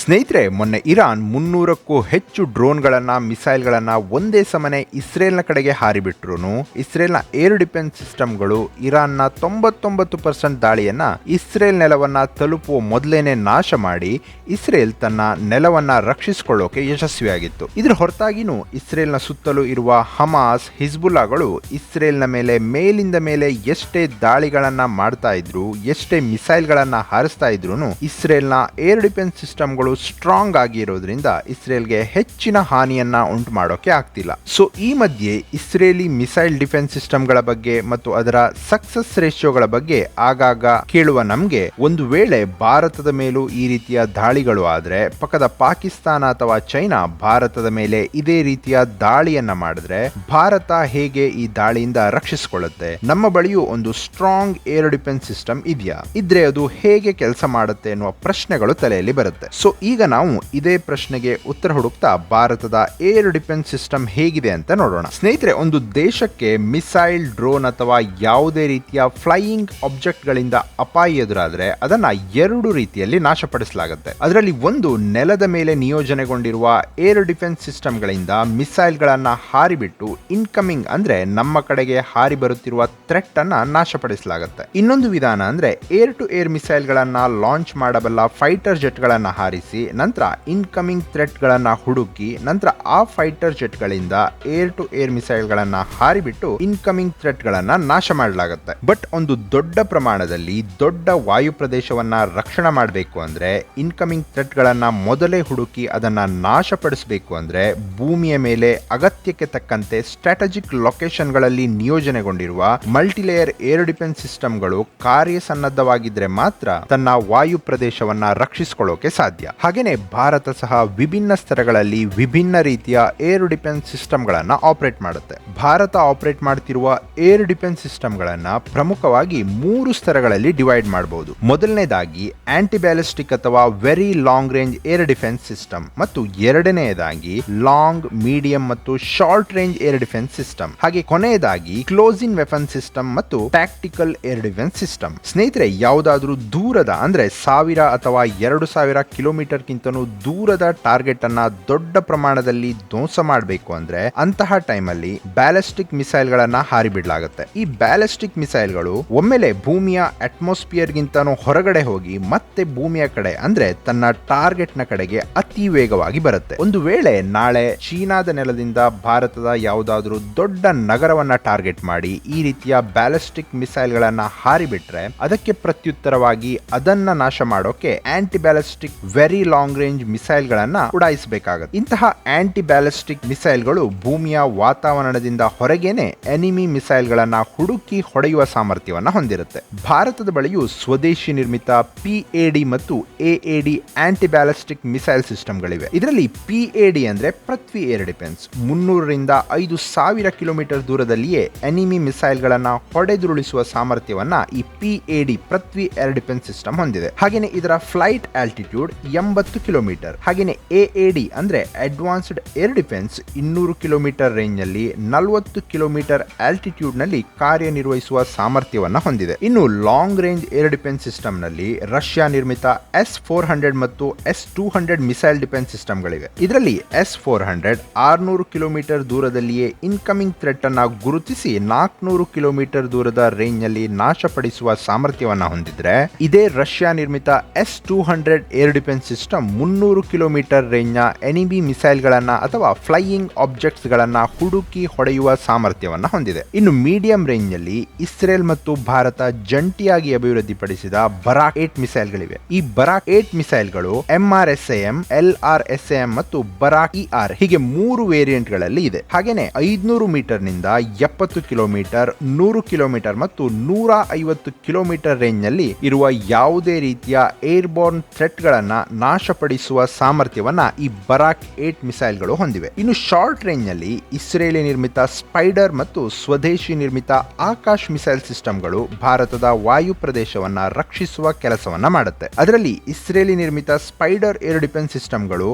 ಸ್ನೇಹಿತರೆ, ಮೊನ್ನೆ ಇರಾನ್ 300ಕ್ಕೂ ಹೆಚ್ಚು ಡ್ರೋನ್ಗಳನ್ನ ಮಿಸೈಲ್ಗಳನ್ನ ಒಂದೇ ಸಮನೆ ಇಸ್ರೇಲ್ನ ಕಡೆಗೆ ಹಾರಿಬಿಟ್ರು ಇಸ್ರೇಲ್ನ ಏರ್ ಡಿಫೆನ್ಸ್ ಸಿಸ್ಟಮ್ಗಳು ಇರಾನ್ನ 99% ದಾಳಿಯನ್ನ ಇಸ್ರೇಲ್ ನೆಲವನ್ನ ತಲುಪುವ ಮೊದಲೇನೆ ನಾಶ ಮಾಡಿ ಇಸ್ರೇಲ್ ತನ್ನ ನೆಲವನ್ನ ರಕ್ಷಿಸಿಕೊಳ್ಳೋಕೆ ಯಶಸ್ವಿಯಾಗಿತ್ತು. ಇದರ ಹೊರತಾಗಿನೂ ಇಸ್ರೇಲ್ನ ಸುತ್ತಲೂ ಇರುವ ಹಮಾಸ್, ಹಿಜ್ಬುಲ್ಲಾಗಳು ಇಸ್ರೇಲ್ನ ಮೇಲೆ ಮೇಲಿಂದ ಮೇಲೆ ಎಷ್ಟೇ ದಾಳಿಗಳನ್ನ ಮಾಡ್ತಾ ಇದ್ರು, ಎಷ್ಟೇ ಮಿಸೈಲ್ಗಳನ್ನ ಹಾರಿಸ್ತಾ ಇದ್ರು ಇಸ್ರೇಲ್ನ ಏರ್ ಡಿಫೆನ್ಸ್ ಸಿಸ್ಟಮ್ಗಳು ಸ್ಟ್ರಾಂಗ್ ಆಗಿ ಇರೋದ್ರಿಂದ ಇಸ್ರೇಲ್ಗೆ ಹೆಚ್ಚಿನ ಹಾನಿಯನ್ನ ಉಂಟು ಮಾಡೋಕೆ ಆಗ್ತಿಲ್ಲ. ಸೊ ಈ ಮಧ್ಯೆ ಇಸ್ರೇಲಿ ಮಿಸೈಲ್ ಡಿಫೆನ್ಸ್ ಸಿಸ್ಟಮ್ಗಳ ಬಗ್ಗೆ ಮತ್ತು ಅದರ ಸಕ್ಸಸ್ ರೇಷಿಯೋಗಳ ಬಗ್ಗೆ ಆಗಾಗ ಕೇಳುವ ನಮ್ಗೆ, ಒಂದು ವೇಳೆ ಭಾರತದ ಮೇಲೂ ಈ ರೀತಿಯ ದಾಳಿಗಳು ಆದ್ರೆ, ಪಕ್ಕದ ಪಾಕಿಸ್ತಾನ ಅಥವಾ ಚೈನಾ ಭಾರತದ ಮೇಲೆ ಇದೇ ರೀತಿಯ ದಾಳಿಯನ್ನ ಮಾಡಿದ್ರೆ ಭಾರತ ಹೇಗೆ ಈ ದಾಳಿಯಿಂದ ರಕ್ಷಿಸಿಕೊಳ್ಳುತ್ತೆ? ನಮ್ಮ ಬಳಿಯೂ ಒಂದು ಸ್ಟ್ರಾಂಗ್ ಏರ್ ಡಿಫೆನ್ಸ್ ಸಿಸ್ಟಮ್ ಇದೆಯಾ? ಇದ್ರೆ ಅದು ಹೇಗೆ ಕೆಲಸ ಮಾಡುತ್ತೆ ಎನ್ನುವ ಪ್ರಶ್ನೆಗಳು ತಲೆಯಲ್ಲಿ ಬರುತ್ತೆ. ಸೊ ಈಗ ನಾವು ಇದೇ ಪ್ರಶ್ನೆಗೆ ಉತ್ತರ ಹುಡುಕ್ತಾ ಭಾರತದ ಏರ್ ಡಿಫೆನ್ಸ್ ಸಿಸ್ಟಮ್ ಹೇಗಿದೆ ಅಂತ ನೋಡೋಣ. ಸ್ನೇಹಿತರೆ, ಒಂದು ದೇಶಕ್ಕೆ ಮಿಸೈಲ್, ಡ್ರೋನ್ ಅಥವಾ ಯಾವುದೇ ರೀತಿಯ ಫ್ಲೈಯಿಂಗ್ ಆಬ್ಜೆಕ್ಟ್ ಗಳಿಂದ ಅಪಾಯ ಎದುರಾದ್ರೆ ಅದನ್ನ ಎರಡು ರೀತಿಯಲ್ಲಿ ನಾಶಪಡಿಸಲಾಗುತ್ತೆ. ಅದರಲ್ಲಿ ಒಂದು, ನೆಲದ ಮೇಲೆ ನಿಯೋಜನೆಗೊಂಡಿರುವ ಏರ್ ಡಿಫೆನ್ಸ್ ಸಿಸ್ಟಮ್ ಗಳಿಂದ ಮಿಸೈಲ್ ಗಳನ್ನ ಹಾರಿಬಿಟ್ಟು ಇನ್ಕಮಿಂಗ್ ಅಂದ್ರೆ ನಮ್ಮ ಕಡೆಗೆ ಹಾರಿ ಬರುತ್ತಿರುವ ಥ್ರೆಟ್ ಅನ್ನ ನಾಶಪಡಿಸಲಾಗುತ್ತೆ. ಇನ್ನೊಂದು ವಿಧಾನ ಅಂದ್ರೆ ಏರ್ ಟು ಏರ್ ಮಿಸೈಲ್ ಗಳನ್ನ ಲಾಂಚ್ ಮಾಡಬಲ್ಲ ಫೈಟರ್ ಜೆಟ್ ಗಳನ್ನ ಹಾರಿಸಿ ನಂತರ ಇನ್ಕಮಿಂಗ್ ಥ್ರೆಟ್ ಗಳನ್ನ ಹುಡುಕಿ ನಂತರ ಆ ಫೈಟರ್ ಜೆಟ್ ಗಳಿಂದ ಏರ್ ಟು ಏರ್ ಮಿಸೈಲ್ ಗಳನ್ನ ಹಾರಿಬಿಟ್ಟು ಇನ್ಕಮಿಂಗ್ ಥ್ರೆಟ್ ಗಳನ್ನ ನಾಶ ಮಾಡಲಾಗುತ್ತೆ. ಬಟ್ ಒಂದು ದೊಡ್ಡ ಪ್ರಮಾಣದಲ್ಲಿ ದೊಡ್ಡ ವಾಯು ಪ್ರದೇಶವನ್ನ ರಕ್ಷಣೆ ಮಾಡಬೇಕು ಅಂದ್ರೆ, ಇನ್ಕಮಿಂಗ್ ಥ್ರೆಟ್ ಗಳನ್ನ ಮೊದಲೇ ಹುಡುಕಿ ಅದನ್ನ ನಾಶಪಡಿಸಬೇಕು ಅಂದ್ರೆ, ಭೂಮಿಯ ಮೇಲೆ ಅಗತ್ಯಕ್ಕೆ ತಕ್ಕಂತೆ ಸ್ಟ್ರಾಟಜಿಕ್ ಲೊಕೇಶನ್ ಗಳಲ್ಲಿ ನಿಯೋಜನೆಗೊಂಡಿರುವ ಮಲ್ಟಿಲೇಯರ್ ಏರ್ ಡಿಫೆನ್ಸ್ ಸಿಸ್ಟಮ್ಗಳು ಕಾರ್ಯಸನ್ನದ್ಧವಾಗಿದ್ರೆ ಮಾತ್ರ ತನ್ನ ವಾಯು ಪ್ರದೇಶವನ್ನ ರಕ್ಷಿಸಿಕೊಳ್ಳೋಕೆ ಸಾಧ್ಯ. ಹಾಗೇನೆ ಭಾರತ ಸಹ ವಿಭಿನ್ನ ಸ್ತರಗಳಲ್ಲಿ ವಿಭಿನ್ನ ರೀತಿಯ ಏರ್ ಡಿಫೆನ್ಸ್ ಸಿಸ್ಟಮ್ ಗಳನ್ನ ಆಪರೇಟ್ ಮಾಡುತ್ತೆ. ಭಾರತ ಆಪರೇಟ್ ಮಾಡ್ತಿರುವ ಏರ್ ಡಿಫೆನ್ಸ್ ಸಿಸ್ಟಮ್ ಗಳನ್ನ ಪ್ರಮುಖವಾಗಿ 3 ಸ್ತರಗಳಲ್ಲಿ ಡಿವೈಡ್ ಮಾಡಬಹುದು. ಮೊದಲನೇದಾಗಿ ಆಂಟಿ ಬ್ಯಾಲಿಸ್ಟಿಕ್ ಅಥವಾ very long range air defence system ಮತ್ತು ಎರಡನೆಯದಾಗಿ ಲಾಂಗ್, ಮೀಡಿಯಂ ಮತ್ತು short range air defence system. ಹಾಗೆ ಕೊನೆಯದಾಗಿ ಕ್ಲೋಸ್ ಇನ್ ವೆಪನ್ ಸಿಸ್ಟಮ್ ಮತ್ತು ಟ್ಯಾಕ್ಟಿಕಲ್ ಏರ್ ಡಿಫೆನ್ಸ್ ಸಿಸ್ಟಮ್. ಸ್ನೇಹಿತರೆ, ಯಾವುದಾದ್ರೂ ದೂರದ ಅಂದ್ರೆ 1000 ಅಥವಾ 2000 ಕಿಲೋಮೀಟರ್ ಗಿಂತನೂ ದೂರದ ಟಾರ್ಗೆಟ್ ಅನ್ನ ದೊಡ್ಡ ಪ್ರಮಾಣದಲ್ಲಿ ಧ್ವಂಸ ಮಾಡಬೇಕು ಅಂದ್ರೆ ಅಂತಹ ಟೈಮ್ ಅಲ್ಲಿ ಬ್ಯಾಲಿಸ್ಟಿಕ್ ಮಿಸೈಲ್ ಗಳನ್ನ ಹಾರಿಬಿಡಲಾಗುತ್ತೆ. ಈ ಬ್ಯಾಲಿಸ್ಟಿಕ್ ಮಿಸೈಲ್ ಗಳು ಒಮ್ಮೆಲೆ ಭೂಮಿಯ ಅಟ್ಮಾಸ್ಫಿಯರ್ ಗಿಂತನೂ ಹೊರಗಡೆ ಹೋಗಿ ಮತ್ತೆ ಭೂಮಿಯ ಕಡೆ ಅಂದ್ರೆ ತನ್ನ ಟಾರ್ಗೆಟ್ ನ ಕಡೆಗೆ ಅತಿ ವೇಗವಾಗಿ ಬರುತ್ತೆ. ಒಂದು ವೇಳೆ ನಾಳೆ ಚೀನಾದ ನೆಲದಿಂದ ಭಾರತದ ಯಾವುದಾದ್ರೂ ದೊಡ್ಡ ನಗರವನ್ನ ಟಾರ್ಗೆಟ್ ಮಾಡಿ ಈ ರೀತಿಯ ಬ್ಯಾಲಿಸ್ಟಿಕ್ ಮಿಸೈಲ್ ಗಳನ್ನ ಹಾರಿಬಿಟ್ರೆ ಅದಕ್ಕೆ ಪ್ರತ್ಯುತ್ತರವಾಗಿ ಅದನ್ನ ನಾಶ ಮಾಡೋಕೆ anti ballistic very long range missile ಗಳನ್ನ ಉಡಾಯಿಸಬೇಕಾಗುತ್ತೆ. ಇಂತಹ ಆಂಟಿ ಬ್ಯಾಲಿಸ್ಟಿಕ್ ಮಿಸೈಲ್ ಗಳು ಭೂಮಿಯ ವಾತಾವರಣದಿಂದ ಹೊರಗೇನೆ ಎನಿಮಿ ಮಿಸೈಲ್ ಗಳನ್ನ ಹುಡುಕಿ ಹೊಡೆಯುವ ಸಾಮರ್ಥ್ಯವನ್ನ ಹೊಂದಿರುತ್ತೆ. ಭಾರತದ ಬಳಿಯೂ ಸ್ವದೇಶಿ ನಿರ್ಮಿತ PAD ಮತ್ತು AAD anti ballistic missile system ಗಳಿವೆ. ಇದರಲ್ಲಿ PAD ಅಂದ್ರೆ ಪೃಥ್ವಿ ಏರ್ ಡಿಫೆನ್ಸ್, 300 ರಿಂದ 5000 ಕಿಲೋಮೀಟರ್ ದೂರದಲ್ಲಿಯೇ ಎನಿಮಿ ಮಿಸೈಲ್ ಗಳನ್ನ ಹೊಡೆದುರುಳಿಸುವ ಸಾಮರ್ಥ್ಯವನ್ನ ಈ PAD ಪೃಥ್ವಿ ಏರ್ ಡಿಫೆನ್ಸ್ ಸಿಸ್ಟಮ್ ಹೊಂದಿದೆ. ಹಾಗೇನೆ ಇದರ ಫ್ಲೈಟ್ ಆಲ್ಟಿಟ್ಯೂಡ್ 80 ಕಿಲೋಮೀಟರ್. ಹಾಗೇನೆ AAD ಅಂದ್ರೆ advanced air defence 200 kilometre range ನಲ್ಲಿ 40 ಕಿಲೋಮೀಟರ್ ಆಲ್ಟಿಟ್ಯೂಡ್ ನಲ್ಲಿ ಕಾರ್ಯನಿರ್ವಹಿಸುವ ಸಾಮರ್ಥ್ಯವನ್ನ ಹೊಂದಿದೆ. ಇನ್ನು long range air defence system ನಲ್ಲಿ ರಷ್ಯಾ ನಿರ್ಮಿತ S-400 ಮತ್ತು S-200 ಮಿಸೈಲ್ ಡಿಫೆನ್ಸ್ ಸಿಸ್ಟಮ್ ಗಳಿವೆ. ಇದರಲ್ಲಿ S-400 600 ಕಿಲೋಮೀಟರ್ ದೂರದಲ್ಲಿಯೇ ಇನ್ಕಮಿಂಗ್ ಥ್ರೆಟ್ ಅನ್ನ ಗುರುತಿಸಿ 400 ಕಿಲೋಮೀಟರ್ ದೂರದ ರೇಂಜ್ ನಲ್ಲಿ ನಾಶಪಡಿಸುವ ಸಾಮರ್ಥ್ಯವನ್ನ ಹೊಂದಿದ್ರೆ, ಇದೇ ರಷ್ಯಾ ನಿರ್ಮಿತ S-200 air defence system 300 kilometre range ನ ಎನಿಮಿ ಮಿಸೈಲ್ ಗಳನ್ನ ಅಥವಾ ಫ್ಲೈಯಿಂಗ್ ಆಬ್ಜೆಕ್ಟ್ಸ್ ಗಳನ್ನ ಹುಡುಕಿ ಹೊಡೆಯುವ ಸಾಮರ್ಥ್ಯವನ್ನ ಹೊಂದಿದೆ. ಇನ್ನು ಮೀಡಿಯಂ ರೇಂಜ್ ನಲ್ಲಿ ಇಸ್ರೇಲ್ ಮತ್ತು ಭಾರತ ಜಂಟಿಯಾಗಿ ಅಭಿವೃದ್ಧಿಪಡಿಸಿದ ಬರಾಕ್ 8 ಮಿಸೈಲ್ ಗಳಿವೆ. ಈ ಬರಾಕ್ 8 ಮಿಸೈಲ್ ಗಳು MRSAM, LRSAM ಮತ್ತು ಬರಾಕ್ ER ಹೀಗೆ 3 ವೇರಿಯಂಟ್ ಗಳಲ್ಲಿ ಇದೆ. ಹಾಗೇನೆ 500 ಮೀಟರ್ ನಿಂದ 70 ಕಿಲೋಮೀಟರ್, 100 ಕಿಲೋಮೀಟರ್ ಮತ್ತು 150 ಕಿಲೋಮೀಟರ್ ರೇಂಜ್ ನಲ್ಲಿ ಇರುವ ಯಾವುದೇ ರೀತಿಯ ಏರ್ಬೋರ್ನ್ ಥ್ರೆಟ್ ಗಳನ್ನ ನಾಶಪಡಿಸುವ ಸಾಮರ್ಥ್ಯವನ್ನ ಈ ಬರಾಕ್ 8 ಮಿಸೈಲ್ ಗಳು ಹೊಂದಿವೆ. ಇನ್ನು ಶಾರ್ಟ್ ರೇಂಜ್ ನಲ್ಲಿ ಇಸ್ರೇಲಿ ನಿರ್ಮಿತ ಸ್ಪೈಡರ್ ಮತ್ತು ಸ್ವದೇಶಿ ನಿರ್ಮಿತ ಆಕಾಶ್ ಮಿಸೈಲ್ ಸಿಸ್ಟಮ್ ಗಳು ಭಾರತದ ವಾಯು ಪ್ರದೇಶವನ್ನ ರಕ್ಷಿಸುವ ಕೆಲಸವನ್ನ ಮಾಡುತ್ತೆ. ಅದರಲ್ಲಿ ಇಸ್ರೇಲಿ ನಿರ್ಮಿತ ಸ್ಪೈಡರ್ ಏರ್ ಡಿಫೆನ್ಸ್ ಸಿಸ್ಟಮ್ ಗಳು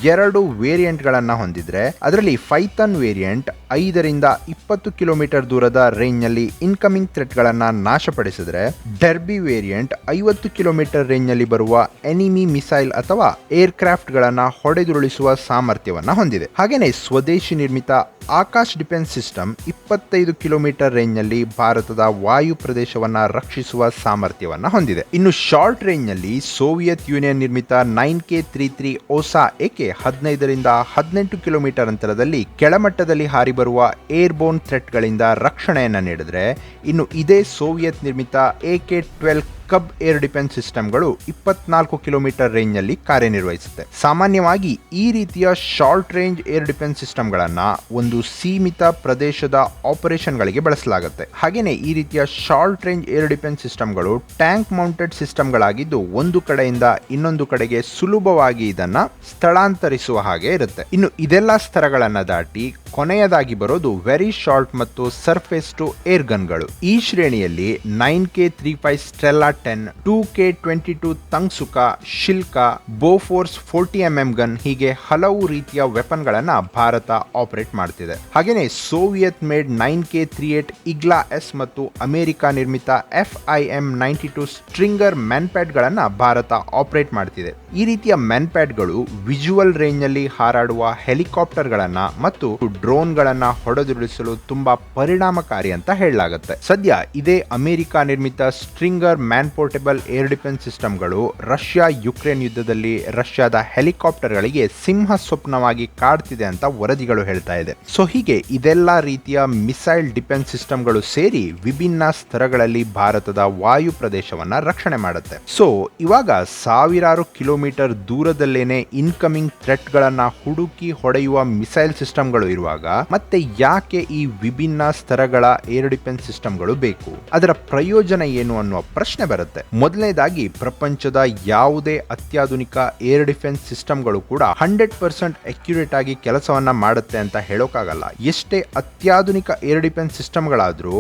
2 ವೇರಿಯಂಟ್ ಗಳನ್ನ ಹೊಂದಿದ್ರೆ, ಅದರಲ್ಲಿ ಫೈಥನ್ ವೇರಿಯಂಟ್ 5 ರಿಂದ 20 ಕಿಲೋಮೀಟರ್ ದೂರದ ರೇಂಜ್ ನಲ್ಲಿ ಇನ್ಕಮಿಂಗ್ ಥ್ರೆಟ್ ಗಳನ್ನ ನಾಶಪಡಿಸಿದ್ರೆ, ಡರ್ಬಿ ವೇರಿಯಂಟ್ 50 ಕಿಲೋಮೀಟರ್ ರೇಂಜ್ ನಲ್ಲಿ ಬರುವ ಎನಿಮಿ ಮಿಸೈಲ್ ಅಥವಾ ಏರ್ಕ್ರಾಫ್ಟ್ ಗಳನ್ನ ಹೊಡೆದುರುಳಿಸುವ ಸಾಮರ್ಥ್ಯವನ್ನ ಹೊಂದಿದೆ. ಹಾಗೇನೆ ಸ್ವದೇಶಿ ನಿರ್ಮಿತ Akash defence system 25 kilometre range ನಲ್ಲಿ ಭಾರತದ ವಾಯು ಪ್ರದೇಶವನ್ನ ರಕ್ಷಿಸುವ ಸಾಮರ್ಥ್ಯವನ್ನ ಹೊಂದಿದೆ. ಇನ್ನು ಶಾರ್ಟ್ ರೇಂಜ್ ನಲ್ಲಿ ಸೋವಿಯತ್ ಯೂನಿಯನ್ ನಿರ್ಮಿತ 9K-33 ಓಸಾ ಎಕೆ 15ರಿಂದ 18 ಕಿಲೋಮೀಟರ್ ಅಂತರದಲ್ಲಿ ಕೆಳಮಟ್ಟದಲ್ಲಿ ಹಾರಿ ಬರುವ ಏರ್ಬೋರ್ನ್ ಥ್ರೆಟ್ ಗಳಿಂದ ರಕ್ಷಣೆಯನ್ನ ನೀಡಿದ್ರೆ, ಇನ್ನು ಇದೇ ಸೋವಿಯತ್ ನಿರ್ಮಿತ AK-12 ಕಬ್ ಏರ್ ಡಿಫೆನ್ಸ್ ಸಿಸ್ಟಮ್ಗಳು 24 ಕಿಲೋಮೀಟರ್ ರೇಂಜ್ ನಲ್ಲಿ ಕಾರ್ಯನಿರ್ವಹಿಸುತ್ತೆ. ಸಾಮಾನ್ಯವಾಗಿ ಈ ರೀತಿಯ ಶಾರ್ಟ್ ರೇಂಜ್ ಏರ್ ಡಿಫೆನ್ಸ್ ಸಿಸ್ಟಮ್ಗಳನ್ನ ಒಂದು ಸೀಮಿತ ಪ್ರದೇಶದ ಆಪರೇಷನ್ ಗಳಿಗೆ ಬಳಸಲಾಗುತ್ತೆ. ಹಾಗೇನೆ ಈ ರೀತಿಯ ಶಾರ್ಟ್ ರೇಂಜ್ ಏರ್ ಡಿಫೆನ್ಸ್ ಸಿಸ್ಟಮ್ಗಳು ಟ್ಯಾಂಕ್ ಮೌಂಟೆಡ್ ಸಿಸ್ಟಮ್ಗಳಾಗಿದ್ದು ಒಂದು ಕಡೆಯಿಂದ ಇನ್ನೊಂದು ಕಡೆಗೆ ಸುಲಭವಾಗಿ ಇದನ್ನ ಸ್ಥಳಾಂತರಿಸುವ ಹಾಗೆ ಇರುತ್ತೆ. ಇನ್ನು ಇದೆಲ್ಲ ಸ್ತರಗಳನ್ನ ದಾಟಿ ಕೊನೆಯದಾಗಿ ಬರೋದು ವೆರಿ ಶಾರ್ಟ್ ಮತ್ತು ಸರ್ಫೇಸ್ ಟು ಏರ್ ಗನ್ಗಳು. ಈ ಶ್ರೇಣಿಯಲ್ಲಿ 9K-35 Strela 10, 2K-22 Tunguska, Shilka, Bofors 40mm gun ಹೀಗೆ ಹಲವು ರೀತಿಯ ವೆಪನ್ ಗಳನ್ನ ಭಾರತ ಆಪರೇಟ್ ಮಾಡ್ತಿದೆ. ಹಾಗೇನೆ Soviet made 9K-38 Igla S ಮತ್ತು ಅಮೆರಿಕ ನಿರ್ಮಿತ FIM-92 ಸ್ಟ್ರಿಂಗರ್ ಮ್ಯಾನ್ಪ್ಯಾಡ್ ಗಳನ್ನ ಭಾರತ ಆಪರೇಟ್ ಮಾಡ್ತಿದೆ. ಈ ರೀತಿಯ ಮ್ಯಾನ್ಪ್ಯಾಡ್ ಗಳು ವಿಜುವಲ್ ರೇಂಜ್ ನಲ್ಲಿ ಹಾರಾಡುವ ಹೆಲಿಕಾಪ್ಟರ್ ಗಳನ್ನ ಮತ್ತು ಡ್ರೋನ್ ಗಳನ್ನ ಹೊಡೆದುರುಳಿಸಲು ತುಂಬಾ ಪರಿಣಾಮಕಾರಿ ಅಂತ ಹೇಳಲಾಗುತ್ತೆ. ಸದ್ಯ ಇದೇ ಅಮೆರಿಕ ನಿರ್ಮಿತ ಸ್ಟ್ರಿಂಗರ್ ಮ್ಯಾನ್ ಪೋರ್ಟೇಬಲ್ ಏರ್ ಡಿಫೆನ್ಸ್ ಸಿಸ್ಟಮ್ಗಳು ರಷ್ಯಾ ಯುಕ್ರೇನ್ ಯುದ್ಧದಲ್ಲಿ ರಷ್ಯಾದ ಹೆಲಿಕಾಪ್ಟರ್ ಗಳಿಗೆ ಸಿಂಹ ಸ್ವಪ್ನವಾಗಿ ಕಾಡ್ತಿದೆ ಅಂತ ವರದಿಗಳು ಹೇಳ್ತಾ ಇದೆ. ಸೊ ಹೀಗೆ ಇದೆಲ್ಲ ರೀತಿಯ ಮಿಸೈಲ್ ಡಿಫೆನ್ಸ್ ಸಿಸ್ಟಮ್ಗಳು ಸೇರಿ ವಿಭಿನ್ನ ಸ್ತರಗಳಲ್ಲಿ ಭಾರತದ ವಾಯು ಪ್ರದೇಶವನ್ನ ರಕ್ಷಣೆ ಮಾಡುತ್ತೆ. ಸೊ ಇವಾಗ ಸಾವಿರಾರು ಕಿಲೋಮೀಟರ್ ದೂರದಲ್ಲೇನೆ ಇನ್ಕಮಿಂಗ್ ಥ್ರೆಟ್ ಗಳನ್ನ ಹುಡುಕಿ ಹೊಡೆಯುವ ಮಿಸೈಲ್ ಸಿಸ್ಟಮ್ಗಳು ಇರುವಾಗ ಮತ್ತೆ ಯಾಕೆ ಈ ವಿಭಿನ್ನ ಸ್ತರಗಳ ಏರ್ ಡಿಫೆನ್ಸ್ ಸಿಸ್ಟಮ್ಗಳು ಬೇಕು, ಅದರ ಪ್ರಯೋಜನ ಏನು ಅನ್ನುವ ಪ್ರಶ್ನೆ ಬರುತ್ತೆ. ಮೊದಲನೇದಾಗಿ ಪ್ರಪಂಚದ ಯಾವುದೇ ಅತ್ಯಾಧುನಿಕ ಏರ್ ಡಿಫೆನ್ಸ್ ಸಿಸ್ಟಮ್ಗಳು ಕೂಡ 100% ಅಕ್ಯುರೇಟ್ ಆಗಿ ಕೆಲಸವನ್ನ ಮಾಡುತ್ತೆ ಅಂತ ಹೇಳೋಕ್ಕಾಗಲ್ಲ. ಎಷ್ಟೇ ಅತ್ಯಾಧುನಿಕ ಏರ್ ಡಿಫೆನ್ಸ್ ಸಿಸ್ಟಮ್ಗಳಾದ್ರೂ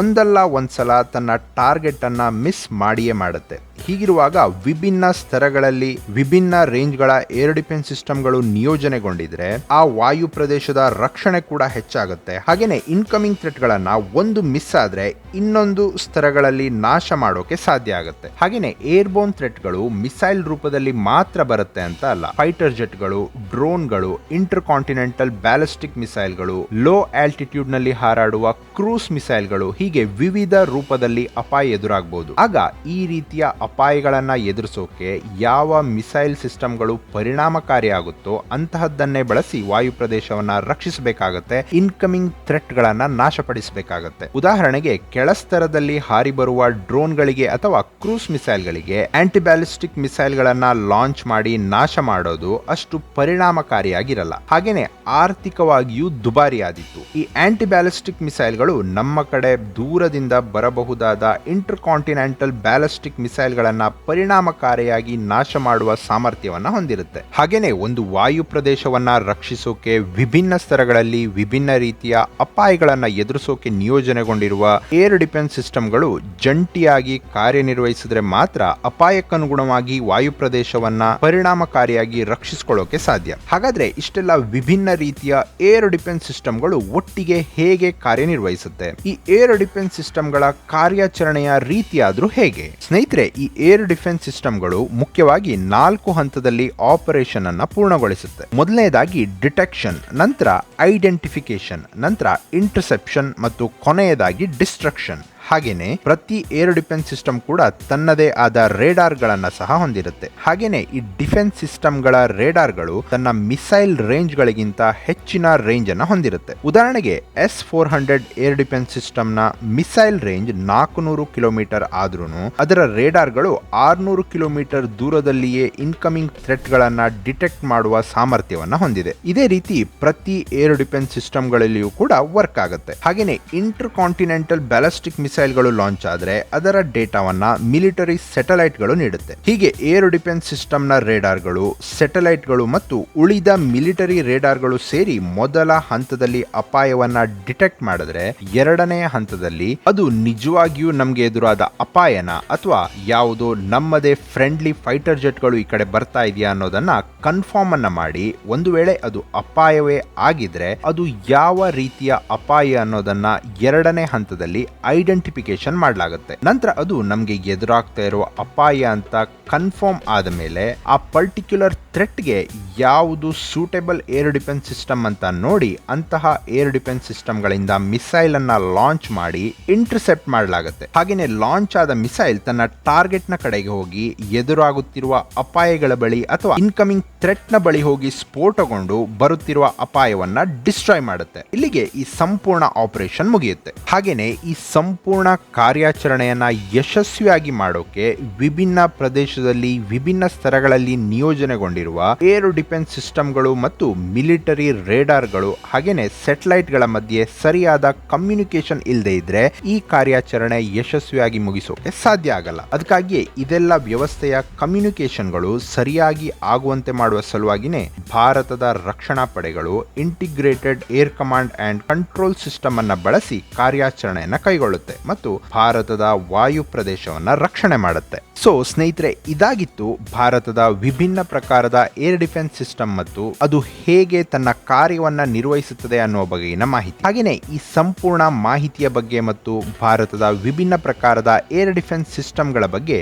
ಒಂದಲ್ಲ ಒಂದ್ಸಲ ತನ್ನ ಟಾರ್ಗೆಟ್ ಅನ್ನ ಮಿಸ್ ಮಾಡಿಯೇ ಮಾಡುತ್ತೆ. ಹೀಗಿರುವಾಗ ವಿಭಿನ್ನ ಸ್ತರಗಳಲ್ಲಿ ವಿಭಿನ್ನ ರೇಂಜ್ಗಳ ಏರ್ ಡಿಫೆನ್ಸ್ ಸಿಸ್ಟಮ್ಗಳು ನಿಯೋಜನೆಗೊಂಡಿದ್ರೆ ಆ ವಾಯು ಪ್ರದೇಶದ ರಕ್ಷಣೆ ಕೂಡ ಹೆಚ್ಚಾಗುತ್ತೆ. ಹಾಗೇನೆ ಇನ್ಕಮಿಂಗ್ ಥ್ರೆಟ್ ಗಳನ್ನ ಒಂದು ಮಿಸ್ ಆದ್ರೆ ಇನ್ನೊಂದು ಸ್ತರಗಳಲ್ಲಿ ನಾಶ ಮಾಡೋಕೆ ಸಾಧ್ಯ ಆಗುತ್ತೆ. ಹಾಗೇನೆ ಏರ್ಬೋರ್ನ್ ಥ್ರೆಟ್ ಗಳು ಮಿಸೈಲ್ ರೂಪದಲ್ಲಿ ಮಾತ್ರ ಬರುತ್ತೆ ಅಂತ ಅಲ್ಲ. ಫೈಟರ್ ಜೆಟ್ಗಳು, ಡ್ರೋನ್ಗಳು, ಇಂಟರ್ ಕಾಂಟಿನೆಂಟಲ್ ಬ್ಯಾಲಿಸ್ಟಿಕ್ ಮಿಸೈಲ್ಗಳು, ಲೋ ಆಲ್ಟಿಟ್ಯೂಡ್ ನಲ್ಲಿ ಹಾರಾಡುವ ಕ್ರೂಸ್ ಮಿಸೈಲ್ಗಳು ಹೀಗೆ ವಿವಿಧ ರೂಪದಲ್ಲಿ ಅಪಾಯ ಎದುರಾಗಬಹುದು. ಆಗ ಈ ರೀತಿಯ ಅಪಾಯಗಳನ್ನ ಎದುರಿಸೋಕೆ ಯಾವ ಮಿಸೈಲ್ ಸಿಸ್ಟಮ್ಗಳು ಪರಿಣಾಮಕಾರಿಯಾಗುತ್ತೋ ಅಂತಹದ್ದನ್ನೇ ಬಳಸಿ ವಾಯು ಪ್ರದೇಶವನ್ನ ರಕ್ಷಿಸಬೇಕಾಗುತ್ತೆ. ಇನ್ಕಮಿಂಗ್ ಥ್ರೆಟ್ ಗಳನ್ನ ನಾಶಪಡಿಸಬೇಕಾಗುತ್ತೆ. ಉದಾಹರಣೆಗೆ ಕೆಳಸ್ತರದಲ್ಲಿ ಹಾರಿ ಬರುವ ಡ್ರೋನ್ ಗಳಿಗೆ ಅಥವಾ ಕ್ರೂಸ್ ಮಿಸೈಲ್ ಗಳಿಗೆ ಆಂಟಿ ಬ್ಯಾಲಿಸ್ಟಿಕ್ ಮಿಸೈಲ್ ಗಳನ್ನ ಲಾಂಚ್ ಮಾಡಿ ನಾಶ ಮಾಡೋದು ಅಷ್ಟು ಪರಿಣಾಮಕಾರಿಯಾಗಿರಲ್ಲ. ಹಾಗೇನೆ ಆರ್ಥಿಕವಾಗಿಯೂ ದುಬಾರಿಯಾದಿತ್ತು. ಈ ಆಂಟಿ ಬ್ಯಾಲಿಸ್ಟಿಕ್ ಮಿಸೈಲ್ಗಳು ನಮ್ಮ ಕಡೆ ದೂರದಿಂದ ಬರಬಹುದಾದ ಇಂಟರ್ ಕಾಂಟಿನೆಂಟಲ್ ಬ್ಯಾಲಿಸ್ಟಿಕ್ ಮಿಸೈಲ್ ಗಳನ್ನ ಪರಿಣಾಮಕಾರಿಯಾಗಿ ನಾಶ ಮಾಡುವ ಸಾಮರ್ಥ್ಯವನ್ನ ಹೊಂದಿರುತ್ತೆ. ಹಾಗೇನೆ ಒಂದು ವಾಯು ಪ್ರದೇಶವನ್ನ ರಕ್ಷಿಸೋಕೆ ವಿಭಿನ್ನ ಸ್ತರಗಳಲ್ಲಿ ವಿಭಿನ್ನ ರೀತಿಯ ಅಪಾಯಗಳನ್ನ ಎದುರಿಸೋಕೆ ನಿಯೋಜನೆಗೊಂಡಿರುವ ಏರ್ ಡಿಫೆನ್ಸ್ ಸಿಸ್ಟಮ್ಗಳು ಜಂಟಿಯಾಗಿ ಕಾರ್ಯನಿರ್ವಹಿಸಿದ್ರೆ ಮಾತ್ರ ಅಪಾಯಕ್ಕನುಗುಣವಾಗಿ ವಾಯು ಪ್ರದೇಶವನ್ನ ಪರಿಣಾಮಕಾರಿಯಾಗಿ ರಕ್ಷಿಸಿಕೊಳ್ಳೋಕೆ ಸಾಧ್ಯ. ಹಾಗಾದ್ರೆ ಇಷ್ಟೆಲ್ಲ ವಿಭಿನ್ನ ರೀತಿಯ ಏರ್ ಡಿಫೆನ್ಸ್ ಸಿಸ್ಟಮ್ಗಳು ಒಟ್ಟಿಗೆ ಹೇಗೆ ಕಾರ್ಯನಿರ್ವಹಿಸುತ್ತೆ? ಈ ಏರ್ ಡಿಫೆನ್ಸ್ ಸಿಸ್ಟಮ್ಗಳ ಕಾರ್ಯಾಚರಣೆಯ ರೀತಿಯಾದ್ರೂ ಹೇಗೆ? ಸ್ನೇಹಿತರೆ, ಈ ಏರ್ ಡಿಫೆನ್ಸ್ ಸಿಸ್ಟಮ್ಗಳು ಮುಖ್ಯವಾಗಿ 4 ಹಂತದಲ್ಲಿ ಆಪರೇಷನ್ ಅನ್ನ ಪೂರ್ಣಗೊಳಿಸುತ್ತೆ. ಮೊದಲನೇದಾಗಿ ಡಿಟೆಕ್ಷನ್, ನಂತರ ಐಡೆಂಟಿಫಿಕೇಶನ್, ನಂತರ ಇಂಟರ್ಸೆಪ್ಷನ್ ಮತ್ತು ಕೊನೆಯದಾಗಿ ಡಿಸ್ಟ್ರಕ್ಷನ್. ಹಾಗೇನೆ ಪ್ರತಿ ಏರ್ ಡಿಫೆನ್ಸ್ ಸಿಸ್ಟಮ್ ಕೂಡ ತನ್ನದೇ ಆದ ರೇಡಾರ್ ಗಳನ್ನ ಸಹ ಹೊಂದಿರುತ್ತೆ. ಹಾಗೇನೆ ಈ ಡಿಫೆನ್ಸ್ ಸಿಸ್ಟಮ್ ಗಳ ರೇಡಾರ್ ಗಳು ತನ್ನ ಮಿಸೈಲ್ ರೇಂಜ್ ಗಳಿಗಿಂತ ಹೆಚ್ಚಿನ ರೇಂಜ್ ಅನ್ನ ಹೊಂದಿರುತ್ತೆ. ಉದಾಹರಣೆಗೆ S-400 ಏರ್ ಡಿಫೆನ್ಸ್ ಸಿಸ್ಟಮ್ ನ ಮಿಸೈಲ್ ರೇಂಜ್ 400 ಕಿಲೋಮೀಟರ್ ಆದ್ರೂ ಅದರ ರೇಡಾರ್ ಗಳು 600 ಕಿಲೋಮೀಟರ್ ದೂರದಲ್ಲಿಯೇ ಇನ್ಕಮಿಂಗ್ ಥ್ರೆಟ್ ಗಳನ್ನ ಡಿಟೆಕ್ಟ್ ಮಾಡುವ ಸಾಮರ್ಥ್ಯವನ್ನ ಹೊಂದಿದೆ. ಇದೇ ರೀತಿ ಪ್ರತಿ ಏರ್ ಡಿಫೆನ್ಸ್ ಸಿಸ್ಟಮ್ ಗಳಲ್ಲಿಯೂ ಕೂಡ ವರ್ಕ್ ಆಗುತ್ತೆ. ಹಾಗೇನೆ ಇಂಟರ್ ಕಾಂಟಿನೆಂಟಲ್ ಬ್ಯಾಲಿಸ್ಟಿಕ್ ಮಿಸೈಲ್ಗಳು ಲಾಂಚ್ ಆದ್ರೆ ಅದರ ಡೇಟಾವನ್ನ ಮಿಲಿಟರಿ ಸ್ಯಾಟಲೈಟ್ಗಳು ನೀಡುತ್ತೆ. ಹೀಗೆ ಏರ್ ಡಿಫೆನ್ಸ್ ಸಿಸ್ಟಮ್ನ ರೇಡಾರ್ಗಳು, ಸ್ಯಾಟಲೈಟ್ಗಳು ಮತ್ತು ಉಳಿದ ಮಿಲಿಟರಿ ರೇಡಾರ್ಗಳು ಸೇರಿ ಮೊದಲ ಹಂತದಲ್ಲಿ ಅಪಾಯವನ್ನ ಡಿಟೆಕ್ಟ್ ಮಾಡಿದ್ರೆ ಎರಡನೆಯ ಹಂತದಲ್ಲಿ ಅದು ನಿಜವಾಗಿಯೂ ನಮ್ಗೆ ಎದುರಾದ ಅಪಾಯನ ಅಥವಾ ಯಾವುದೋ ನಮ್ಮದೇ ಫ್ರೆಂಡ್ಲಿ ಫೈಟರ್ ಜೆಟ್ಗಳು ಈ ಕಡೆ ಬರ್ತಾ ಇದೆಯಾ ಅನ್ನೋದನ್ನ ಕನ್ಫರ್ಮ್ ಅನ್ನ ಮಾಡಿ, ಒಂದು ವೇಳೆ ಅದು ಅಪಾಯವೇ ಆಗಿದ್ರೆ ಅದು ಯಾವ ರೀತಿಯ ಅಪಾಯ ಅನ್ನೋದನ್ನ ಎರಡನೇ ಹಂತದಲ್ಲಿ ಐಡೆಂಟಿಫೈ ಐಡೆಂಟಿಫಿಕೇಶನ್ ಮಾಡಲಾಗುತ್ತೆ. ನಂತರ ಅದು ನಮಗೆ ಎದುರಾಗ್ತಾ ಇರುವ ಅಪಾಯ ಅಂತ ಕನ್ಫರ್ಮ್ ಆದ ಮೇಲೆ ಆ ಪರ್ಟಿಕ್ಯುಲರ್ ಥ್ರೆಟ್ಗೆ ಯಾವುದು ಸೂಟೇಬಲ್ ಏರ್ ಡಿಫೆನ್ಸ್ ಸಿಸ್ಟಮ್ ಅಂತ ನೋಡಿ ಅಂತಹ ಏರ್ ಡಿಫೆನ್ಸ್ ಸಿಸ್ಟಮ್ ಗಳಿಂದ ಮಿಸೈಲ್ ಅನ್ನ ಲಾಂಚ್ ಮಾಡಿ ಇಂಟರ್ಸೆಪ್ಟ್ ಮಾಡಲಾಗುತ್ತೆ. ಹಾಗೇನೆ ಲಾಂಚ್ ಆದ ಮಿಸೈಲ್ ತನ್ನ ಟಾರ್ಗೆಟ್ ನ ಕಡೆಗೆ ಹೋಗಿ ಎದುರಾಗುತ್ತಿರುವ ಅಪಾಯಗಳ ಬಳಿ ಅಥವಾ ಇನ್ಕಮಿಂಗ್ ಥ್ರೆಟ್ ನ ಬಳಿ ಹೋಗಿ ಸ್ಫೋಟಗೊಂಡು ಬರುತ್ತಿರುವ ಅಪಾಯವನ್ನ ಡಿಸ್ಟ್ರಾಯ್ ಮಾಡುತ್ತೆ. ಇಲ್ಲಿಗೆ ಈ ಸಂಪೂರ್ಣ ಆಪರೇಷನ್ ಮುಗಿಯುತ್ತೆ. ಹಾಗೇನೆ ಈ ಸಂಪೂರ್ಣ ಕಾರ್ಯಾಚರಣೆಯನ್ನ ಯಶಸ್ವಿಯಾಗಿ ಮಾಡೋಕೆ ವಿಭಿನ್ನ ಪ್ರದೇಶದಲ್ಲಿ ವಿಭಿನ್ನ ಸ್ತರಗಳಲ್ಲಿ ನಿಯೋಜನೆಗೊಂಡಿರುವ ಏರ್ ಡಿಫೆನ್ಸ್ ಸಿಸ್ಟಮ್ಗಳು ಮತ್ತು ಮಿಲಿಟರಿ ರೇಡಾರ್ಗಳು ಹಾಗೇನೆ ಸೆಟಲೈಟ್ ಗಳ ಮಧ್ಯೆ ಸರಿಯಾದ ಕಮ್ಯುನಿಕೇಶನ್ ಇಲ್ಲದೆ ಇದ್ರೆ ಈ ಕಾರ್ಯಾಚರಣೆ ಯಶಸ್ವಿಯಾಗಿ ಮುಗಿಸೋಕೆ ಸಾಧ್ಯ ಆಗಲ್ಲ. ಅದಕ್ಕಾಗಿಯೇ ಇದೆಲ್ಲ ವ್ಯವಸ್ಥೆಯ ಕಮ್ಯುನಿಕೇಶನ್ಗಳು ಸರಿಯಾಗಿ ಆಗುವಂತೆ ಮಾಡುವ ಸಲುವಾಗಿನೇ ಭಾರತದ ರಕ್ಷಣಾ ಪಡೆಗಳು integrated air command and control system ಅನ್ನ ಬಳಸಿ ಕಾರ್ಯಾಚರಣೆಯನ್ನ ಕೈಗೊಳ್ಳುತ್ತೆ ಮತ್ತು ಭಾರತದ ವಾಯು ಪ್ರದೇಶವನ್ನ ರಕ್ಷಣೆ ಮಾಡುತ್ತೆ. ಸೊ ಸ್ನೇಹಿತರೆ, ಇದಾಗಿತ್ತು ಭಾರತದ ವಿಭಿನ್ನ ಪ್ರಕಾರದ ಏರ್ ಡಿಫೆನ್ಸ್ ಸಿಸ್ಟಮ್ ಮತ್ತು ಅದು ಹೇಗೆ ತನ್ನ ಕಾರ್ಯವನ್ನ ನಿರ್ವಹಿಸುತ್ತದೆ ಅನ್ನುವ ಬಗೆಗಿನ ಮಾಹಿತಿ. ಹಾಗೆಯೇ ಈ ಸಂಪೂರ್ಣ ಮಾಹಿತಿಯ ಬಗ್ಗೆ ಮತ್ತು ಭಾರತದ ವಿಭಿನ್ನ ಪ್ರಕಾರದ ಏರ್ ಡಿಫೆನ್ಸ್ ಸಿಸ್ಟಮ್ಗಳ ಬಗ್ಗೆ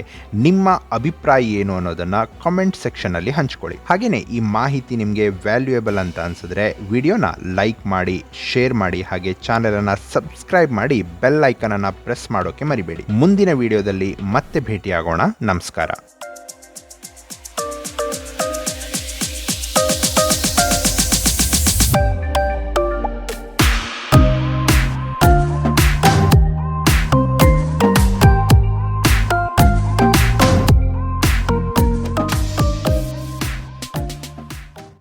ನಿಮ್ಮ ಅಭಿಪ್ರಾಯ ಏನು ಅನ್ನೋದನ್ನ ಕಾಮೆಂಟ್ ಸೆಕ್ಷನ್ ಅಲ್ಲಿ ಹಂಚ್ಕೊಳ್ಳಿ. ಹಾಗೆಯೇ ಈ ಮಾಹಿತಿ ನಿಮಗೆ ವ್ಯಾಲ್ಯೂಯಬಲ್ ಅಂತ ಅನ್ಸಿದ್ರೆ ವಿಡಿಯೋನ ಲೈಕ್ ಮಾಡಿ, ಶೇರ್ ಮಾಡಿ, ಹಾಗೆ ಚಾನೆಲ್ ಅನ್ನ ಸಬ್ಸ್ಕ್ರೈಬ್ ಮಾಡಿ ಬೆಲ್ ಐಕನ್ ಅನ್ನ ಪ್ರೆಸ್ ಮಾಡೋಕೆ ಮರಿಬೇಡಿ. ಮುಂದಿನ ವಿಡಿಯೋದಲ್ಲಿ ಮತ್ತೆ ಭೇಟಿಯಾಗೋಣ. ನಮಸ್ಕಾರ.